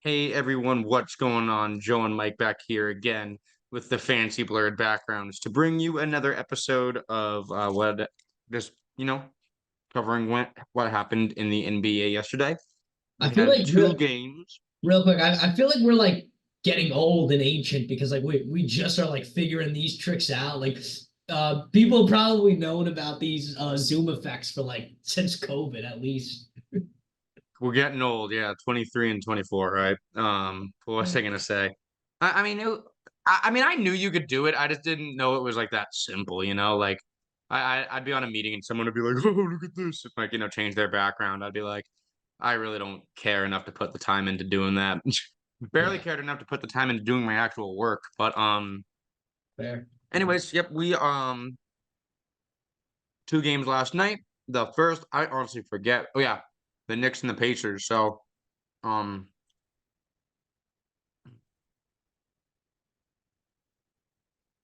Hey everyone, what's going on? Joe and Mike back here again with the fancy blurred backgrounds to bring you another episode of what just covering what happened in the NBA yesterday. I We feel had like two games. real quick. I feel like we're like getting old and ancient because like we just are like figuring these tricks out. Like people probably known about these Zoom effects for like since COVID at least. We're getting old, yeah, 23 and 24, right? What was I gonna say? I mean, I knew you could do it. I just didn't know it was like that simple, Like, I'd be on a meeting and someone would be like, "Oh, look at this!" Like, change their background. I'd be like, I really don't care enough to put the time into doing that. Barely Yeah, cared enough to put the time into doing my actual work. But fair. anyways, yep, we two games last night. The first, I honestly forget. Oh yeah, the Knicks and the Pacers. So um.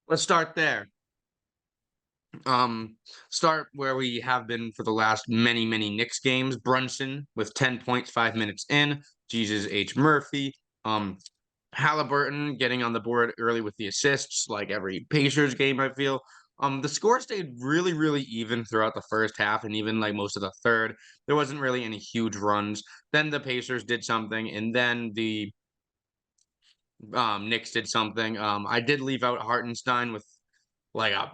Let's start there. Um, Start where we have been for the last many Knicks games. Brunson with 10 points, 5 minutes in. Jesus H. Murphy. Um, Halliburton getting on the board early with the assists, like every Pacers game, I feel. The score stayed really even throughout the first half and even like most of the third. There wasn't really any huge runs. Then the Pacers did something, and then the Knicks did something. I did leave out Hartenstein with like a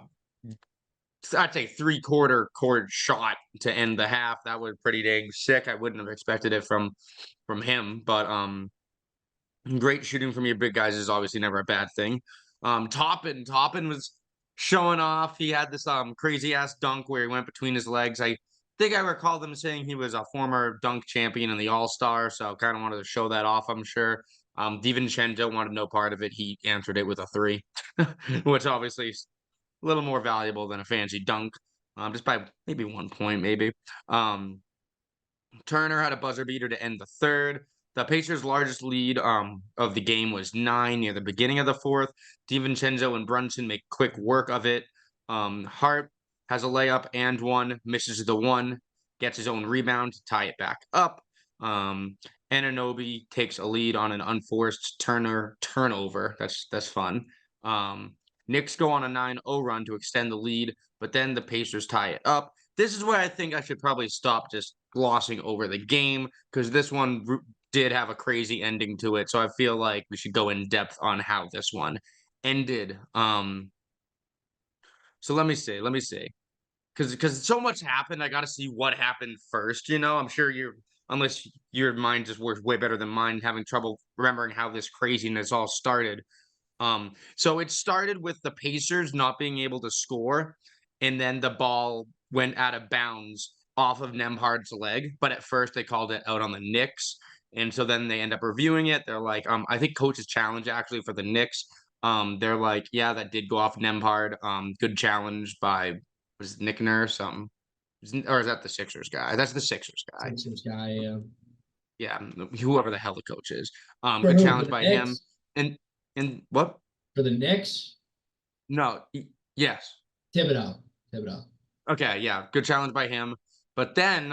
I'd say three-quarter court shot to end the half. That was pretty dang sick. I wouldn't have expected it from him, but great shooting from your big guys is obviously never a bad thing. Toppin was showing off. He had this crazy ass dunk where he went between his legs. I think I recall them saying he was a former dunk champion in the All Star, so kind of wanted to show that off. I'm sure. DiVincenzo wanted no part of it. He answered it with a three, which obviously a little more valuable than a fancy dunk, just by maybe 1 point, maybe. Um, Turner had a buzzer beater to end the third. The Pacers' largest lead of the game was 9 near the beginning of the fourth. DiVincenzo and Brunson make quick work of it. Hart has a layup and one, misses the one, gets his own rebound to tie it back up. Um, Anunoby takes a lead on an unforced Turner turnover. That's fun. Um, Knicks go on a 9-0 run to extend the lead, but then the Pacers tie it up. This is where I think I should probably stop just glossing over the game because this one did have a crazy ending to it. So I feel like we should go in depth on how this one ended. So let me see, because so much happened. I got to see what happened first. I'm sure unless your mind just works way better than mine, having trouble remembering how this craziness all started. So it started with the Pacers not being able to score, and then the ball went out of bounds off of Nemhard's leg. But at first they called it out on the Knicks. And so then they end up reviewing it. They're like, I think coach's challenge actually for the Knicks. They're like, yeah, that did go off Nemhard. Good challenge by was it Nick Nurse? Or is that the Sixers guy? That's the Sixers guy. Sixers guy. Yeah, whoever the hell the coach is. For Good who? For challenge the by him. Knicks? And what? For the Knicks? No, yes. Thibodeau. Thibodeau. Okay, yeah, good challenge by him. But then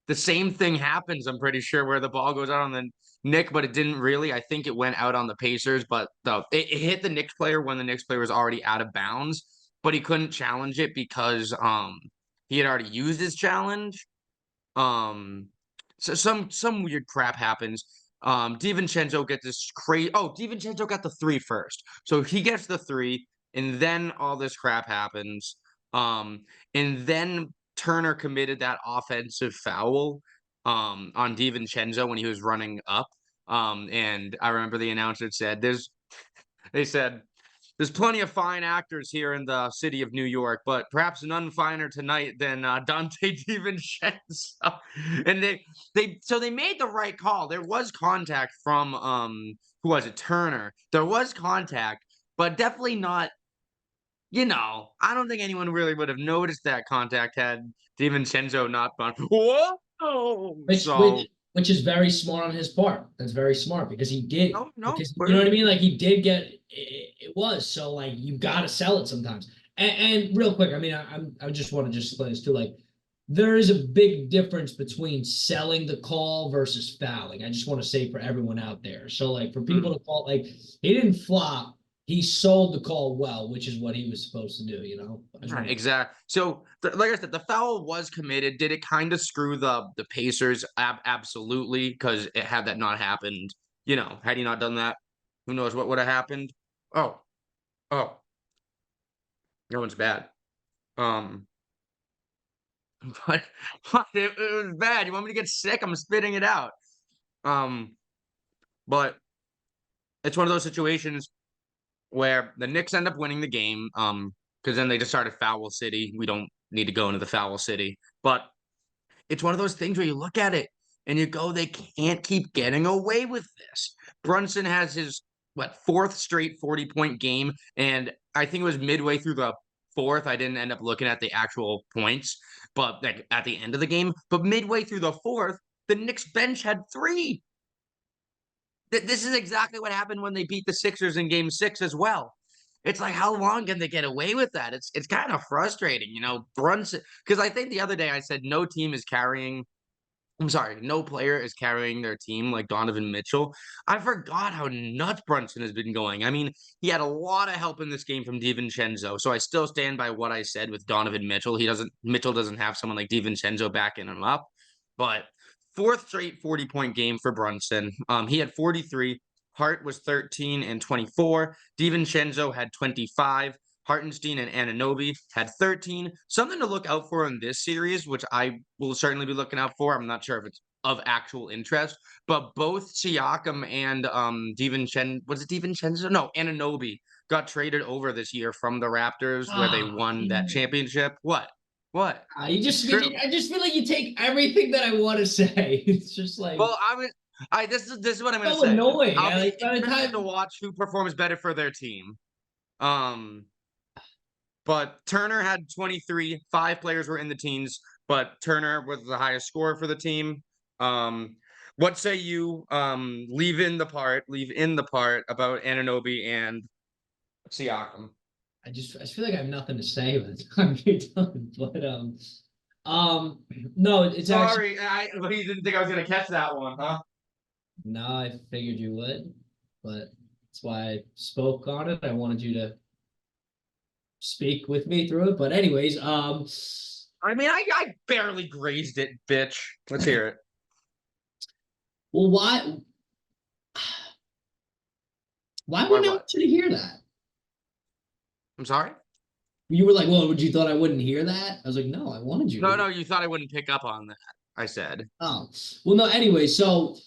the same thing happens, I'm pretty sure, where the ball goes out on the Nick, but it didn't really. I think it went out on the Pacers, but it hit the Knicks player when the Knicks player was already out of bounds, but he couldn't challenge it because he had already used his challenge. Um so some weird crap happens. DiVincenzo gets this crazy. Oh, DiVincenzo got the three first. So he gets the three, and then all this crap happens. And then Turner committed that offensive foul on DiVincenzo when he was running up. And I remember the announcer said, they said there's plenty of fine actors here in the city of New York, but perhaps none finer tonight than Dante DiVincenzo. And they made the right call. There was contact from who was it, Turner? There was contact, but definitely not. I don't think anyone really would have noticed that contact had DiVincenzo not gone. Whoa! Which So which which is very smart on his part. That's very smart because he did. no, no, Because you know what I mean? Like he did get it was so like you got to sell it sometimes. And real quick, I mean, I just want to just explain this too. Like there is a big difference between selling the call versus fouling. I just want to say for everyone out there. So like for people to call, like he didn't flop, he sold the call well, which is what he was supposed to do, you know? Right, exactly. So, like I said, the foul was committed. Did it kind of screw the Pacers? Absolutely, because had that not happened, had he not done that, who knows what would have happened? Oh, oh, that one's bad. Um, but, it was bad. You want me to get sick? I'm spitting it out. Um, but it's one of those situations where the Knicks end up winning the game. Because then they just started Foul City. We don't need to go into the Foul City, but it's one of those things where you look at it and you go, they can't keep getting away with this. Brunson has his fourth straight 40-point game, and I think it was midway through the fourth. I didn't end up looking at the actual points, but like at the end of the game. But midway through the fourth, the Knicks bench had 3. This is exactly what happened when they beat the Sixers in Game 6 as well. It's like, how long can they get away with that? It's kind of frustrating, Brunson, because I think the other day I said no team is carrying. I'm sorry, no player is carrying their team like Donovan Mitchell. I forgot how nuts Brunson has been going. I mean, he had a lot of help in this game from DiVincenzo, so I still stand by what I said with Donovan Mitchell. Mitchell doesn't have someone like DiVincenzo backing him up, but fourth straight 40-point game for Brunson. He had 43. Hart was 13 and 24. DiVincenzo had 25. Hartenstein and Anunoby had 13. Something to look out for in this series, which I will certainly be looking out for. I'm not sure if it's of actual interest, but both Siakam and DiVincenzo? No, Anunoby got traded over this year from the Raptors where they won that championship. What? I just feel like you take everything that I want to say. It's just like, well, this is what I'm going to so say. annoying. I'll be Like by the interested time to watch who performs better for their team. But Turner had 23. 5 players were in the teens, but Turner was the highest scorer for the team. What say you leave in the part about Anunoby and Siakam? I just feel like I have nothing to say by the time you're done. But no, it's actually Sorry, you didn't think I was gonna catch that one, huh? no, I figured you would, but that's why I spoke on it. I wanted you to speak with me through it. But anyways, I mean, I barely grazed it, bitch. Let's hear it. well, why wouldn't I what? want you to hear that? I'm sorry? You were like, well, would you thought I wouldn't hear that? I was like, no, I wanted you to. No, you thought I wouldn't pick up on that. I said. Oh, well, no, anyway, so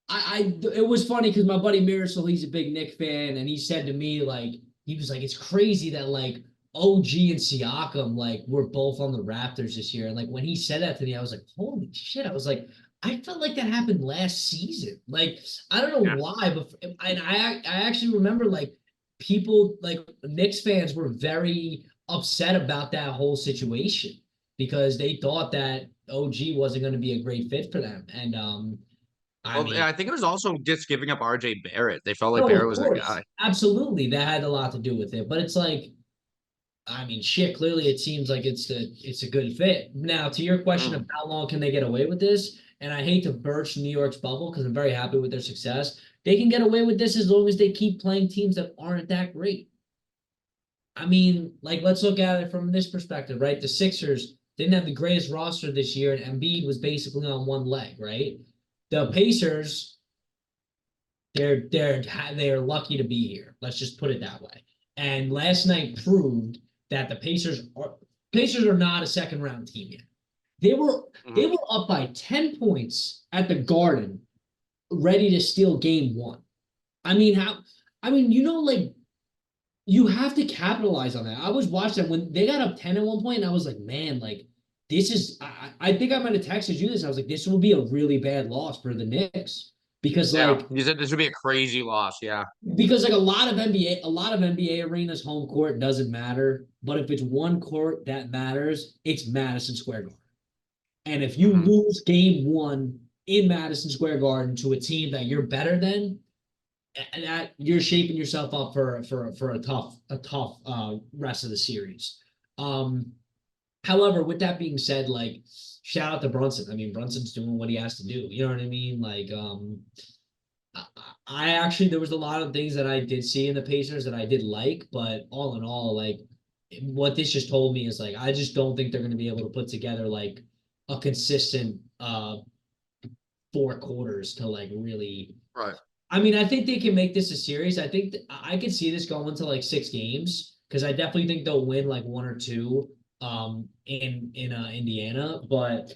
it was funny because my buddy Mirasol, he's a big Knick fan, and he said to me, like, he was like, it's crazy that like OG and Siakam like were both on the Raptors this year. And like when he said that to me, I was like, holy shit. I was like, I felt like that happened last season. Like, I don't know why, but and I actually remember like people like Knicks fans were very upset about that whole situation because they thought that OG wasn't going to be a great fit for them. And I think it was also just giving up RJ Barrett. They felt like no, Barrett of was their course, guy. absolutely, that had a lot to do with it. But it's like, I mean, shit. Clearly, it seems like it's a good fit. Now, to your question of how long can they get away with this, and I hate to burst New York's bubble because I'm very happy with their success. They can get away with this as long as they keep playing teams that aren't that great. I mean, like let's look at it from this perspective, right? The Sixers didn't have the greatest roster this year, and Embiid was basically on one leg, right? The Pacers, they're lucky to be here. Let's just put it that way. And last night proved that the Pacers are not a second round team yet. They were up by 10 points at the Garden, ready to steal game 1. I mean, like you have to capitalize on that. I was watching when they got up 10 at one point, and I was like, man, like this is I think I might have texted you this. I was like, this will be a really bad loss for the Knicks. Because like you said this would be a crazy loss, yeah. Because like a lot of NBA arenas, home court doesn't matter. But if it's one court that matters, it's Madison Square Garden. And if you lose game 1 in Madison Square Garden to a team that you're better than, that you're shaping yourself up for a tough rest of the series. However, with that being said, like shout out to Brunson. I mean, Brunson's doing what he has to do. You know what I mean? Like, I, I actually there was a lot of things that I did see in the Pacers that I did like, but all in all, like what this just told me is like I just don't think they're going to be able to put together like a consistent 4 quarters to like really. Right. I mean, I think they can make this a series. I think I could see this going to like 6 games because I definitely think they'll win like 1 or 2 in Indiana. But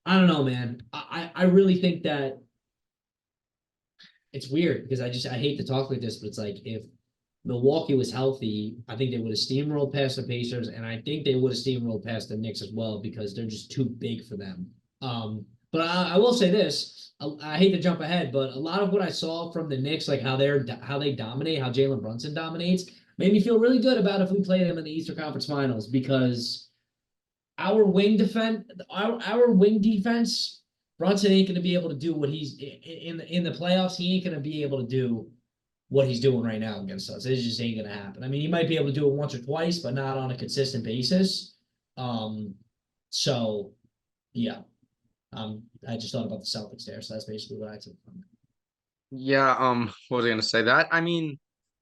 I don't know, man. I really think that it's weird because I hate to talk like this, but it's like if Milwaukee was healthy, I think they would have steamrolled past the Pacers, and I think they would have steamrolled past the Knicks as well because they're just too big for them. But I will say this: I hate to jump ahead, but a lot of what I saw from the Knicks, like how they dominate, how Jalen Brunson dominates, made me feel really good about if we play them in the Eastern Conference Finals because our wing defense, Brunson ain't going to be able to do what he's in the playoffs. He ain't going to be able to do what he's doing right now against us. It just ain't going to happen. I mean, he might be able to do it once or twice, but not on a consistent basis. So yeah, I just thought about the Celtics there. So that's basically what I took from it. Yeah, what was I gonna say? That I mean,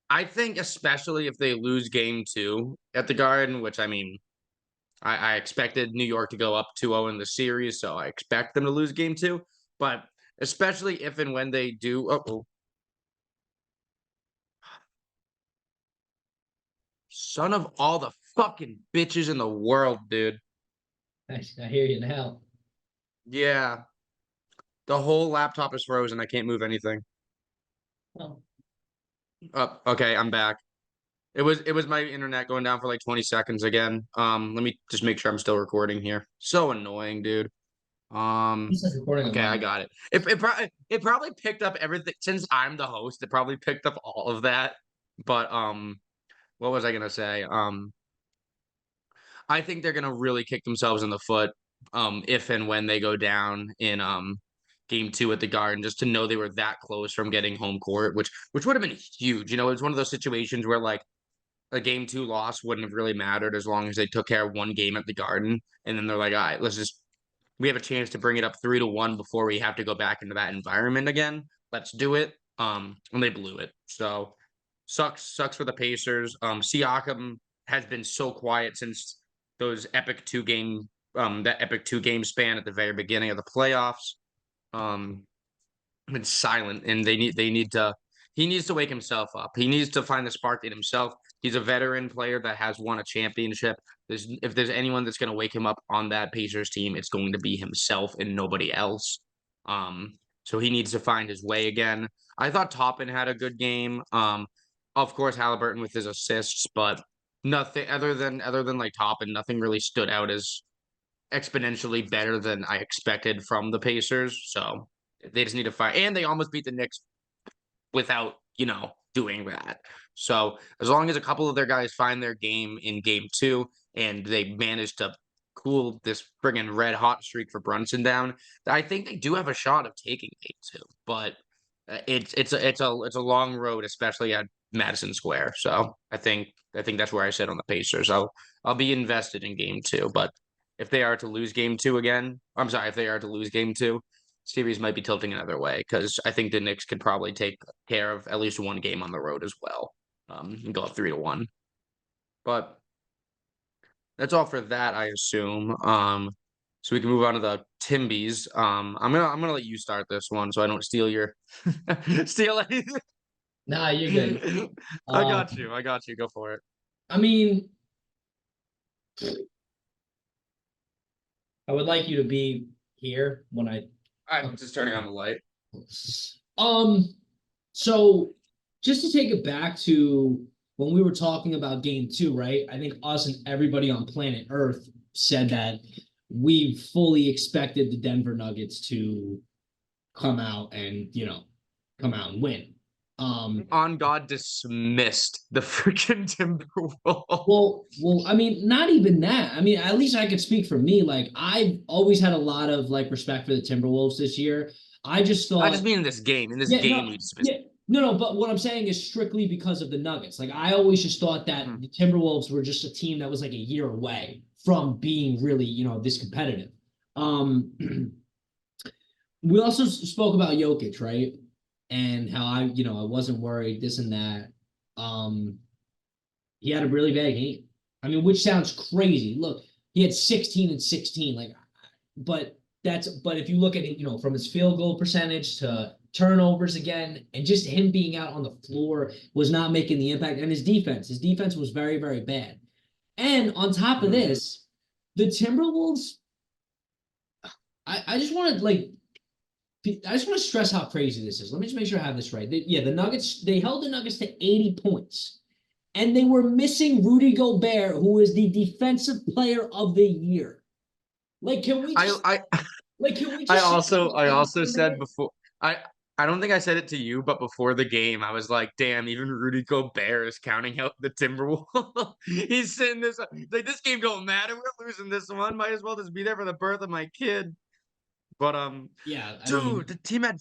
I think especially if they lose game two at the Garden, which I mean, I expected New York to go up 2-0 in the series, so I expect them to lose game two. But especially if and when they do, son of all the fucking bitches in the world, dude. I hear you now. Yeah, the whole laptop is frozen. I can't move anything. Oh, Oh, okay, I'm back. It was my internet going down for like 20 seconds again. Let me just make sure I'm still recording here. So annoying, dude. Um, this is recording on okay, I mine. got it. It probably picked up everything since I'm the host. It probably picked up all of that. But what was I gonna say? I think they're gonna really kick themselves in the foot if and when they go down in game two at the Garden, just to know they were that close from getting home court, which would have been huge. You know, it's one of those situations where like a game two loss wouldn't have really mattered as long as they took care of one game at the Garden. And then they're like, all right, we have a chance to bring it up 3-1 before we have to go back into that environment again. Let's do it. And they blew it. So sucks for the Pacers. Siakam has been so quiet since those that epic 2 game span at the very beginning of the playoffs. Um, been silent, and he needs to wake himself up. He needs to find the spark in himself. He's a veteran player that has won a championship. If there's anyone that's going to wake him up on that Pacers team, it's going to be himself and nobody else. So he needs to find his way again. I thought Toppin had a good game. Of course, Halliburton with his assists, but nothing other than like Toppin, nothing really stood out as exponentially better than I expected from the Pacers. So they just need to fight. And they almost beat the Knicks without, doing that. So as long as a couple of their guys find their game in game two and they manage to cool this friggin' red hot streak for Brunson down, I think they do have a shot of taking game two. But it's a long road, especially at Madison Square. So I think that's where I sit on the Pacers. I'll be invested in game two, but if they are to lose game two again, I'm sorry, if they are to lose game two, series might be tilting another way because I think the Knicks could probably take care of at least one game on the road as well, and go up 3-1. But that's all for that, I assume. So we can move on to the Timbies. I'm gonna let you start this one so I don't steal your steal anything. Nah, you're good. I Um, got you. I got you. Go for it. I mean, I would like you to be here when I. I'm just turning on the light. Um, so just to take it back to when we were talking about game two, right? I think us and everybody on planet Earth said that we fully expected the Denver Nuggets to come out and, come out and win. On God dismissed the freaking Timberwolves. I mean, not even that. I mean, at least I could speak for me. Like, I've always had a lot of like respect for the Timberwolves this year. I just I thought, just mean in this game. In this yeah, game, no, we dismissed. yeah, no. But what I'm saying is strictly because of the Nuggets. Like, I always just thought that Mhm. the Timberwolves were just a team that was like a year away from being really, this competitive. We also spoke about Jokic, right? And how I wasn't worried, this and that. Um, he had a really bad game. I mean, which sounds crazy. Look, he had 16 and 16, but if you look at it, from his field goal percentage to turnovers again, and just him being out on the floor was not making the impact. And his defense was very, very bad. And on top of Mhm. this, the Timberwolves, I just want to stress how crazy this is. Let me just make sure I have this right. The Nuggets, they held the Nuggets to 80 points. And they were missing Rudy Gobert, who is the defensive player of the year. Like, can we just I like can we I just also I stop also for a said minute? before I I don't think I said it to you, but before the game, I was like, "Damn, even Rudy Gobert is counting out the Timberwolves." He's sitting this like this game don't matter. We're losing this one. Might as well just be there for the birth of my kid. But Yeah, I dude, mean, the team had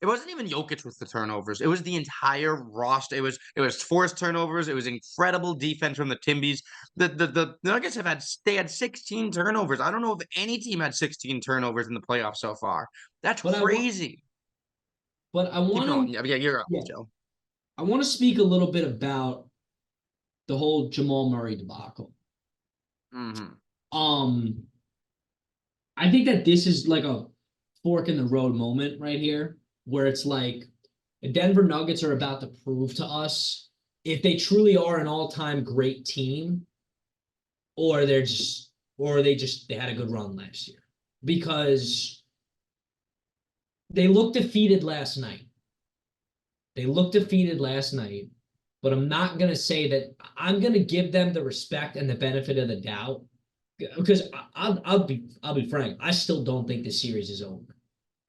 it wasn't even Jokic with the turnovers. It was the entire roster. It was forced turnovers. It was incredible defense from the Timbies. The Nuggets they had 16 turnovers. I don't know if any team had 16 turnovers in the playoffs so far. That's but I want, crazy. but I Keep want going. to, Yeah, you're up, yeah, Joe. I want to speak a little bit about the whole Jamal Murray debacle. Hmm. Um, I think that this is like a fork in the road moment right here, where it's like the Denver Nuggets are about to prove to us if they truly are an all-time great team, or they had a good run last year. Because they looked defeated last night. They looked defeated last night, but I'm not gonna say that. I'm gonna give them the respect and the benefit of the doubt because I'll be frank. I still don't think this series is over.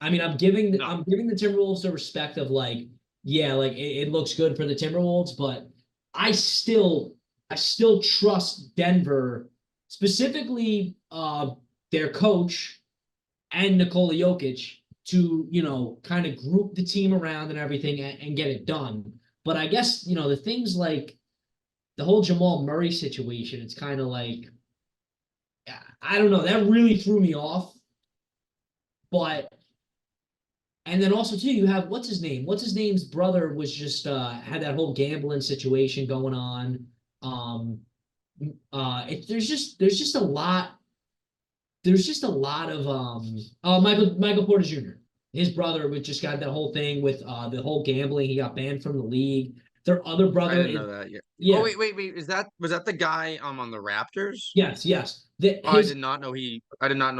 I mean, No. I'm giving the Timberwolves the respect of like, yeah, like it looks good for the Timberwolves, but I still I still trust Denver, specifically their coach and Nikola Jokic to, kind of group the team around and everything and get it done. But I guess, the things like the whole Jamal Murray situation, it's kind of like, I don't know, that really threw me off. But and then also too, you have what's his name? What's his name's brother was just had that whole gambling situation going on. Um there's just a lot of Michael Porter Jr. His brother was just got that whole thing with the whole gambling. He got banned from the league. Their other I brother didn't is, know that yet. Oh yeah, wait. Was that the guy on the Raptors? yes. The, Oh, I did not know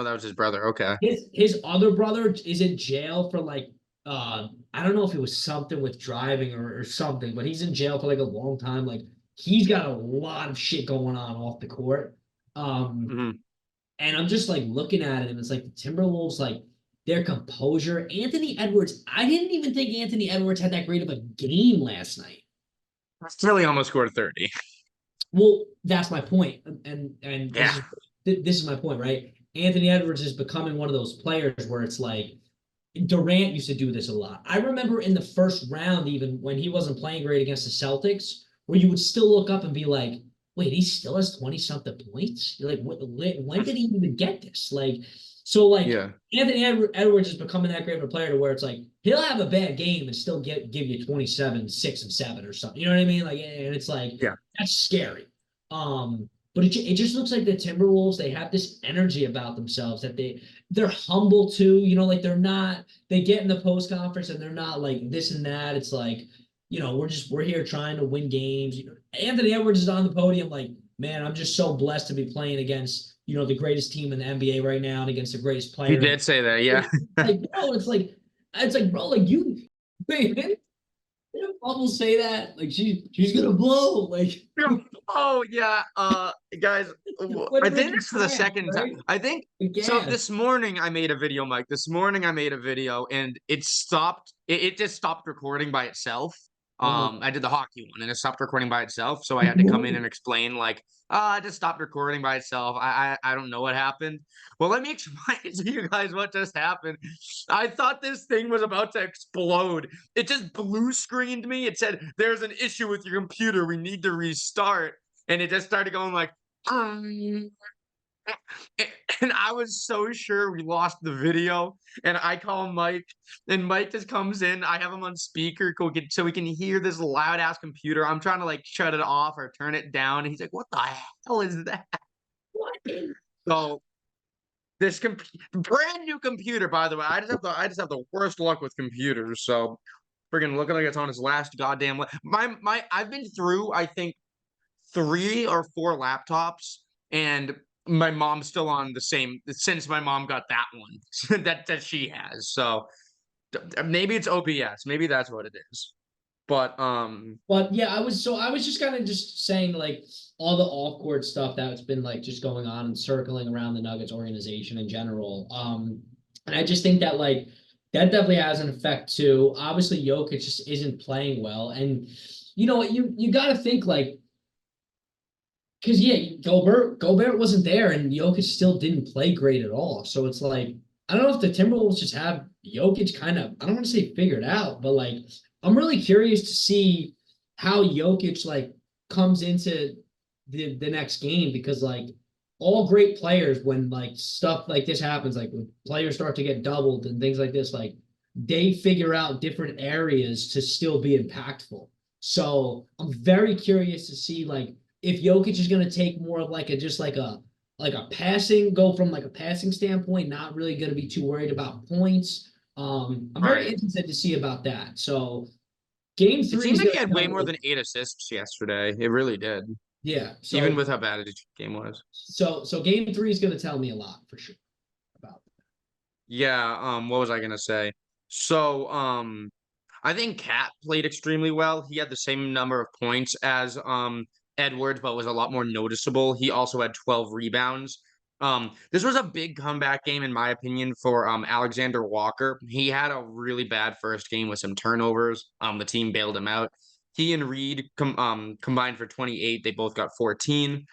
that was his brother. Okay. his other brother is in jail for like I don't know if it was something with driving or something, but he's in jail for like a long time. Like he's got a lot of shit going on off the court. Um Hmm. And I'm just like looking at it, and it's like the Timberwolves, like their composure. Anthony Edwards, I didn't even think Anthony Edwards had that great of a game last night. Philly almost scored 30. Well, that's my point, and Yeah. this is my point, right? Anthony Edwards is becoming one of those players where it's like Durant used to do this a lot. I remember in the first round, even when he wasn't playing great against the Celtics, where you would still look up and be like, wait, he still has 20 something points? You're like, when did he even get this? Like, so like Yeah. Anthony Edwards is becoming that great of a player to where it's like he'll have a bad game and still give you 27, 6 and 7 or something. You know what I mean? Like, and it's like Yeah. that's scary. But it just looks like the Timberwolves, they have this energy about themselves that they're humble too, like they get in the post conference and they're not like this and that. It's like, we're here trying to win games. Anthony Edwards is on the podium like, man, I'm just so blessed to be playing against, the greatest team in the NBA right now and against the greatest He player. did say that. Yeah. Like, bro, it's like, bro, like you, man, didn't Bubble say that? Like she's gonna blow. Like Oh yeah, guys, when I Rick think is this for the trash, second time. right? I think so. Gas. This morning I made a video, Mike. This morning I made a video, and it stopped. It just stopped recording by itself. I did the hockey one, and it stopped recording by itself. So I had to come in and explain, like, I just stopped recording by itself. I don't know what happened. Well, let me explain to you guys what just happened. I thought this thing was about to explode. It just blue screened me. It said, "There's an issue with your computer. We need to restart." And it just started going like, And I was so sure we lost the video, and I call Mike, and Mike just comes in. I have him on speaker so we can hear this loud ass computer. I'm trying to like shut it off or turn it down, and he's like, "What the hell is that?" What? So this brand new computer, by the way. I just have the worst luck with computers. So friggin' looking like it's on its last goddamn. I've been through I think 3 or 4 laptops, and my mom's still on the same since my mom got that one that she has. So maybe it's OBS, maybe that's what it is. But But yeah, I was just kind of just saying like all the off-court stuff that's been like just going on and circling around the Nuggets organization in general. And I just think that like that definitely has an effect too. Obviously, Jokic just isn't playing well, and you know what you got to think like because yeah, Gobert wasn't there, and Jokic still didn't play great at all. So it's like I don't know if the Timberwolves just have Jokic kind of I don't want to say figured out, but like I'm really curious to see how Jokic like comes into the next game because like all great players when like stuff like this happens, like when players start to get doubled and things like this, like they figure out different areas to still be impactful. So I'm very curious to see like if Jokic is going to take more of like a just like a passing, go from like a passing standpoint, not really going to be too worried about points. I'm very right. interested to see about that. So game It three seems is like going he to had tell way more me, than 8 assists yesterday. It really did, yeah. even with how bad his game was. So game three is going to tell me a lot for sure about. Yeah, what was I gonna say? So, I think Cat played extremely well. He had the same number of points as Edwards, but was a lot more noticeable. He also had 12 rebounds. This was a big comeback game, in my opinion, for Alexander Walker. He had a really bad first game with some turnovers. The team bailed him out. He and Reed combined for 28. They both got 14.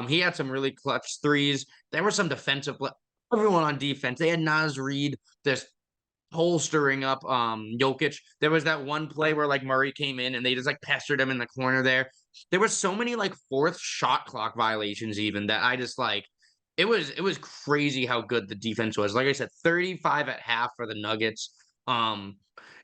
He had some really clutch threes. There were some defensive everyone on defense. They had Naz Reid just holstering up Jokic. There was that one play where like Murray came in and they just like pestered him in the corner there. There were so many like fourth shot clock violations even that I just like it was crazy how good the defense was. Like I said, 35 at half for the Nuggets. Um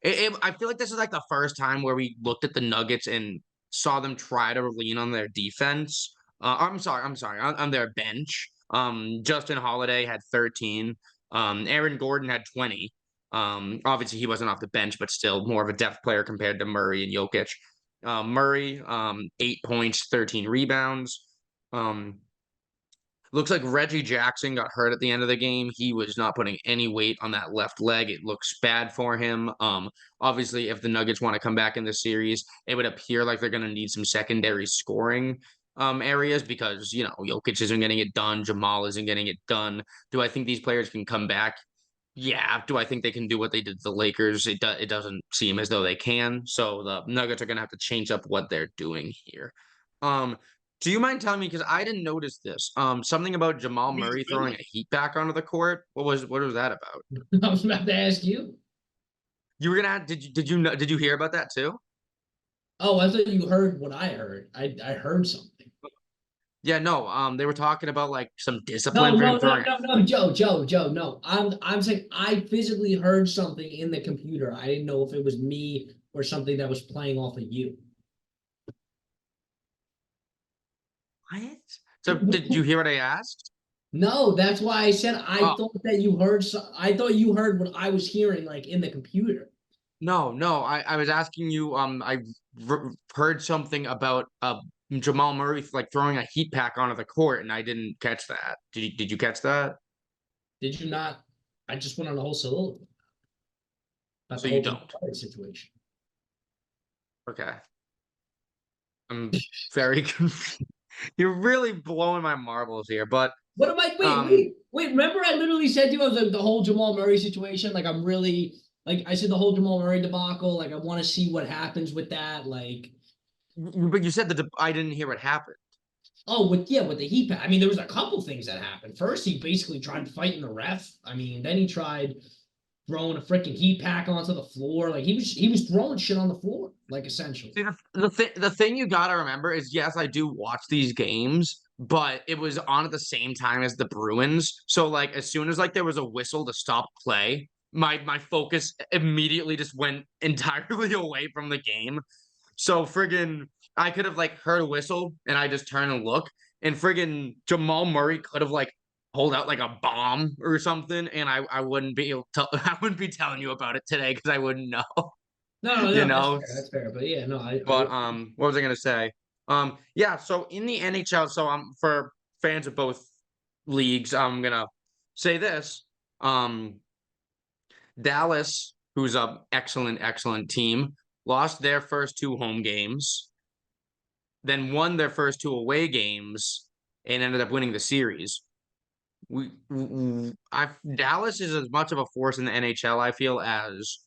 I feel like this is like the first time where we looked at the Nuggets and saw them try to lean on their defense. I'm sorry, on their bench. Justin Holiday had 13. Aaron Gordon had 20. Obviously he wasn't off the bench, but still more of a depth player compared to Murray and Jokic. Murray, 8 points, 13 rebounds. Um, Looks like Reggie Jackson got hurt at the end of the game. He was not putting any weight on that left leg. It looks bad for him. Obviously, if the Nuggets want to come back in the series, it would appear like they're going to need some secondary scoring areas because, you know, Jokic isn't getting it done. Jamal isn't getting it done. Do I think these players can come back? Yeah. Do I think they can do what they did to the Lakers? It doesn't seem as though they can. So the Nuggets are going to have to change up what they're doing here. Um, do you mind telling me because I didn't notice this? Something about Jamal Murray throwing a heat back onto the court. What was that about? I was about to ask you. You were gonna did you hear about that too? Oh, I thought you heard what I heard. I heard something. Yeah, no. They were talking about like some No, discipline for no, him no, throwing. no, no, Joe, no. I'm saying I physically heard something in the computer. I didn't know if it was me or something that was playing off of you. What? So did you hear what I asked? No, that's why I said I Oh, thought that you heard. I thought you heard what I was hearing, like in the computer. no, no. I was asking you. Heard something about Jamal Murray like throwing a heat pack onto the court, and I didn't catch that. Did you catch that? Did you not? I just went on a whole soliloquy about So the you whole don't. situation. Okay. I'm very confused. You're really blowing my marbles here, but What am I? um, Wait. Remember, I literally said to you, I was like, the whole Jamal Murray situation. Like, I'm really like, I said the whole Jamal Murray debacle. Like, I want to see what happens with that. Like, but you said that I didn't hear what happened. oh, with the heat pad. I mean, there was a couple things that happened. First, he basically tried fighting the ref. I mean, then he tried throwing a freaking heat pack onto the floor. Like, he was throwing shit on the floor, like essentially. See, the thing you gotta remember is yes, I do watch these games, but it was on at the same time as the Bruins. So like as soon as like there was a whistle to stop play, my focus immediately just went entirely away from the game. So friggin' I could have like heard a whistle and I just turn and look, and friggin' Jamal Murray could have like pulled out like a bomb or something, and I wouldn't be able to I wouldn't be telling you about it today because I wouldn't know, No, no, you no, know. that's fair. But yeah, no, I But what was I gonna say? Yeah, so in the NHL, so for fans of both leagues, I'm gonna say this. Um Dallas, who's a excellent, excellent team, lost their first two home games, then won their first two away games, and ended up winning the series. Dallas is as much of a force in the NHL, I feel, as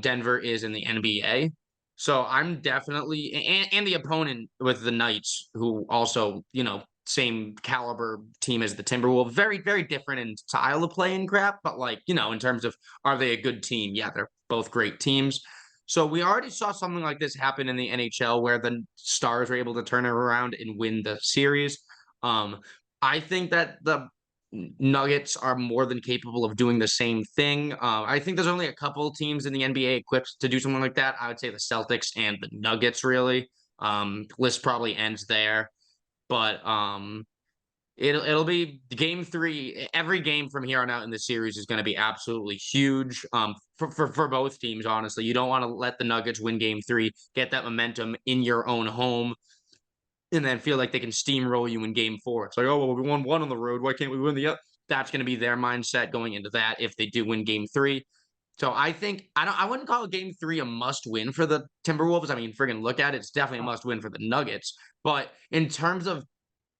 Denver is in the NBA. So I'm definitely and the opponent with the Knights, who also, you know, same caliber team as the Timberwolves, very, very different in style of play and crap, but like, you know, in terms of are they a good team? Yeah, they're both great teams. So we already saw something like this happen in the NHL where the Stars were able to turn it around and win the series. Um, I think that the Nuggets are more than capable of doing the same thing. I think there's only a couple teams in the NBA equipped to do something like that. I would say the Celtics and the Nuggets, really. List probably ends there, but it'll be game three. Every game from here on out in the series is going to be absolutely huge. For both teams, honestly, you don't want to let the Nuggets win game three, get that momentum in your own home, and then feel like they can steamroll you in game four. It's like, oh, well, we won one on the road. Why can't we win the other? That's going to be their mindset going into that if they do win game three. So I think I wouldn't call game three a must win for the Timberwolves. I mean, friggin' look at it. It's definitely a must win for the Nuggets. But in terms of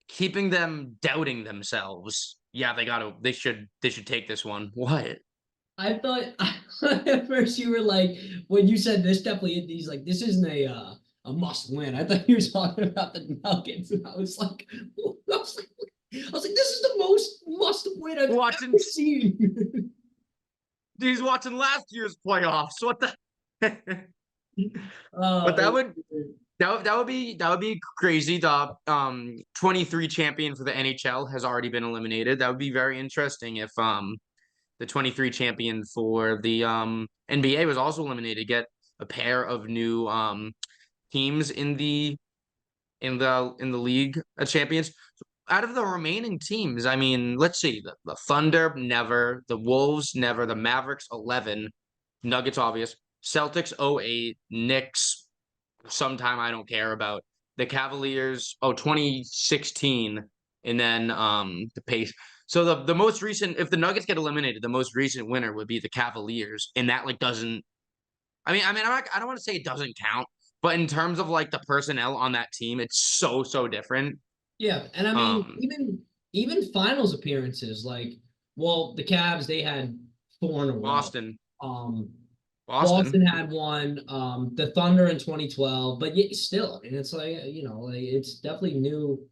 keeping them doubting themselves, yeah, they should take this one. What? I thought at first you were like when you said this definitely he's like this isn't a must win. I thought you were talking about the Nuggets, and I was like, this is the most must win I've Watching ever seen. he's watching last year's playoffs. What the but uh, that would be crazy. The 23 champion for the NHL has already been eliminated. That would be very interesting if the 23 champion for the NBA was also eliminated. Get a pair of new teams in the league of champions. Out of the remaining teams, I mean, let's see. The Thunder, never. The Wolves, never. The Mavericks, 11. Nuggets, obvious. Celtics, 08. Knicks, sometime I don't care about. The Cavaliers, 2016. And then the pace. So the most recent, if the Nuggets get eliminated, the most recent winner would be the Cavaliers. And that like doesn't I don't want to say it doesn't count, but in terms of like the personnel on that team, it's so different. yeah, and I mean Um, even finals appearances like well the Cavs they had four in a row. Boston, Um, Boston. Boston had one, the Thunder in 2012, but yet still, I mean, it's like like it's definitely new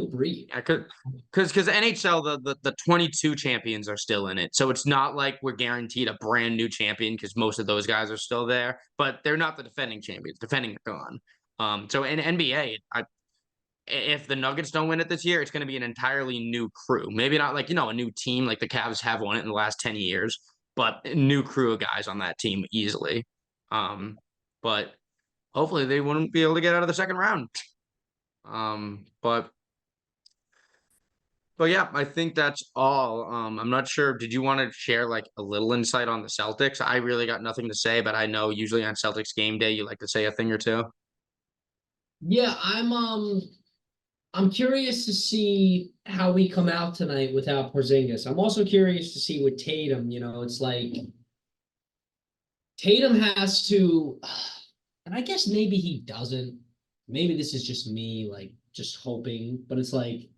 breed. I could, because NHL the 22 champions are still in it, so it's not like we're guaranteed a brand new champion because most of those guys are still there, but they're not the defending champions. Defending are gone. So in NBA, if the Nuggets don't win it this year, it's going to be an entirely new crew. Maybe not like, a new team like the Cavs have won it in the last 10 years, but a new crew of guys on that team easily. But hopefully they wouldn't be able to get out of the second round. Um, but but yeah, I think that's all. I'm not sure. Did you want to share like a little insight on the Celtics? I really got nothing to say, but I know usually on Celtics game day you like to say a thing or two. Yeah, I'm curious to see how we come out tonight without Porzingis. I'm also curious to see with Tatum, it's like Tatum has to, and I guess maybe he doesn't. Maybe this is just me, like just hoping, but it's like,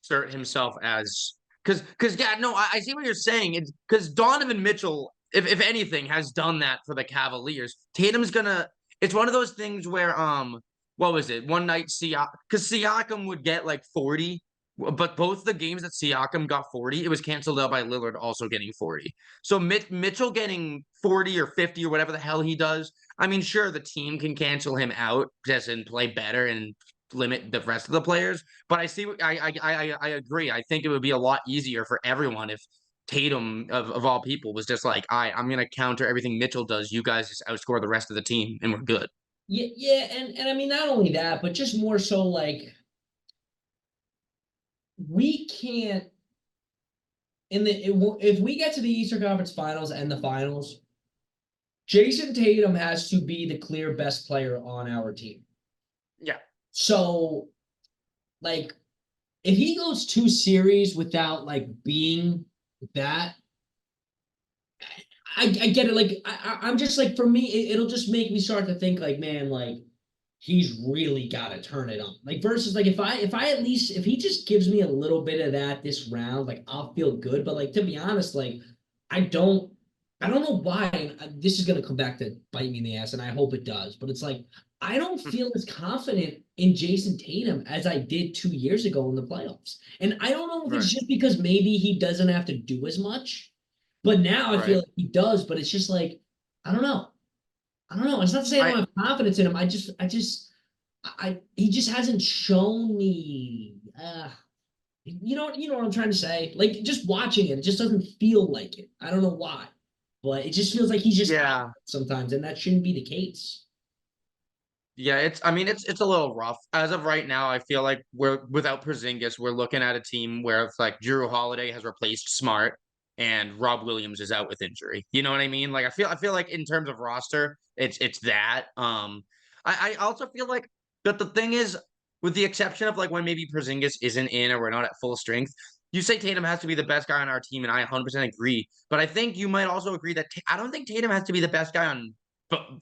Assert himself as because yeah, no, I see what you're saying. It's because Donovan Mitchell, if anything, has done that for the Cavaliers. Tatum's gonna. It's one of those things where what was it? One night Siakam, because Siakam would get like 40, but both the games that Siakam got 40, it was canceled out by Lillard also getting 40. So Mitchell getting 40 or 50 or whatever the hell he does. I mean, sure, the team can cancel him out just and play better and limit the rest of the players. But I agree. I think it would be a lot easier for everyone if Tatum of all people was just like, I'm gonna counter everything Mitchell does. You guys just outscore the rest of the team, and we're good. Yeah, yeah, and I mean not only that, but just more so like we can't if we get to the Eastern Conference Finals and the finals, Jason Tatum has to be the clear best player on our team. Yeah. So, like, if he goes 2 series without like being that, I get it. Like, I'm just like, for me, it'll just make me start to think like, man, like he's really got to turn it on. Like versus like if I at least if he just gives me a little bit of that this round, like I'll feel good. But like to be honest, like I don't I don't know why. And this is gonna come back to bite me in the ass, and I hope it does. But it's like I don't feel as confident in Jason Tatum as I did 2 years ago in the playoffs. And I don't know if it's just because maybe he doesn't have to do as much. But now I feel like he does, but it's just like, I don't know. I don't know. It's not to say I don't have confidence in him. He just hasn't shown me. You know what I'm trying to say? Like just watching it just doesn't feel like it. I don't know why, but it just feels like he's just out sometimes, and that shouldn't be the case. Yeah, I mean, it's a little rough. As of right now, I feel like we're without Porzingis, we're looking at a team where it's like Drew Holiday has replaced Smart and Rob Williams is out with injury. You know what I mean? Like I feel like in terms of roster, it's that. I also feel like but the thing is, with the exception of like when maybe Porzingis isn't in or we're not at full strength, you say Tatum has to be the best guy on our team, and I 100% agree. But I think you might also agree that I don't think Tatum has to be the best guy on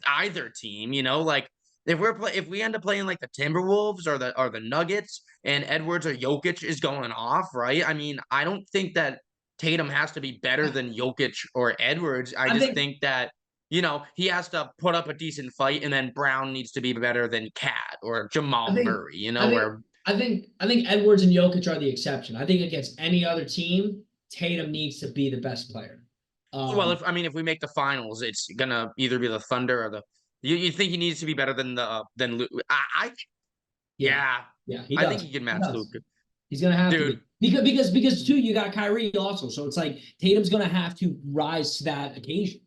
either team. You know, like if we end up playing like the Timberwolves or the Nuggets and Edwards or Jokic is going off, right? I mean, I don't think that Tatum has to be better than Jokic or Edwards. I just think that he has to put up a decent fight, and then Brown needs to be better than Cat or Jamal Murray. I think Edwards and Jokic are the exception. I think against any other team, Tatum needs to be the best player. Well, if we make the finals, it's gonna either be the Thunder or the. You think he needs to be better than Luke? Yeah. I think he can match Luke. He's gonna have to be. Because too, you got Kyrie also, so it's like Tatum's gonna have to rise to that occasion.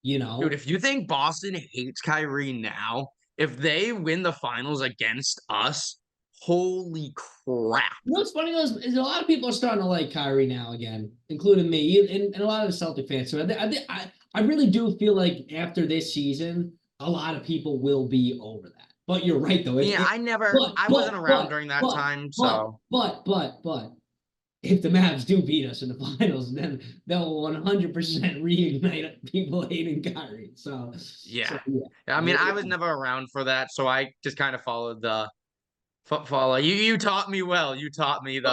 Dude, if you think Boston hates Kyrie now, if they win the finals against us, holy crap! What's funny though is a lot of people are starting to like Kyrie now again, including me and a lot of the Celtic fans. So I really do feel like after this season, a lot of people will be over that. But you're right though. I wasn't around during that time, so. But if the Mavs do beat us in the finals, then they'll 100% reignite people hating Kyrie. So yeah. I mean, I was never around for that, so I just kind of followed the follow. You taught me well. You taught me the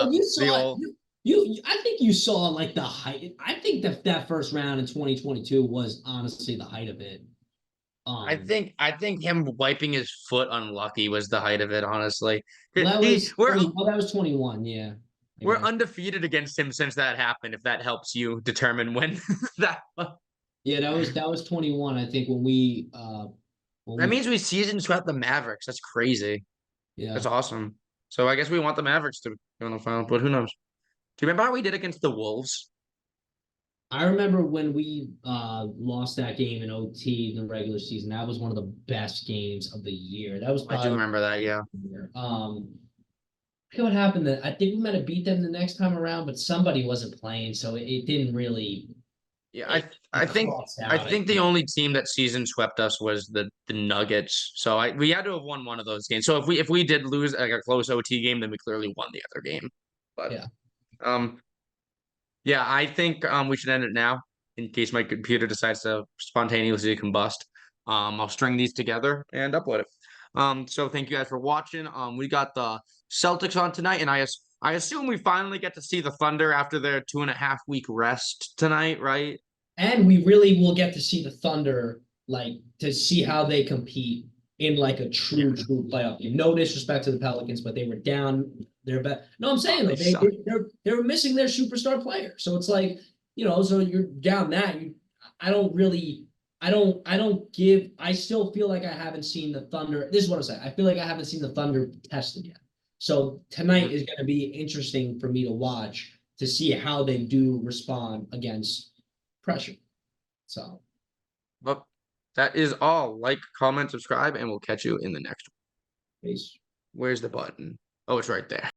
old. I think you saw like the height. I think that first round in 2022 was honestly the height of it. I think him wiping his foot unlucky was the height of it, honestly. That was 21, yeah. We're undefeated against him since that happened, if that helps you determine when that Yeah, that was 21, I think, when we that means we season swept the Mavericks. That's crazy. Yeah. That's awesome. So I guess we want the Mavericks to go in the final, but who knows? Do you remember how we did against the Wolves? I remember when we lost that game in OT in the regular season. That was one of the best games of the year. That was I do remember that, yeah. I forget what happened. I think we might have beat them the next time around, but somebody wasn't playing, so it didn't really. Yeah, I think the only team that season swept us was the Nuggets. So we had to have won one of those games. So if we did lose like a close OT game, then we clearly won the other game. But yeah, I think we should end it now in case my computer decides to spontaneously combust. I'll string these together and upload it. So thank you guys for watching. We got the Celtics on tonight, and I assume we finally get to see the Thunder after their 2.5-week rest tonight, right? And we really will get to see the Thunder, like to see how they compete in like a true playoff game. No disrespect to the Pelicans, but they were down. They're bad. No, I'm saying they're missing their superstar player. So it's like, so you're down that. I don't really I still feel like I haven't seen the Thunder. This is what I'm saying. I feel like I haven't seen the Thunder tested yet. So tonight is going to be interesting for me to watch to see how they do respond against pressure. So, But that is all. Like, comment, subscribe, and we'll catch you in the next one. peace. Where's the button? Oh, it's right there.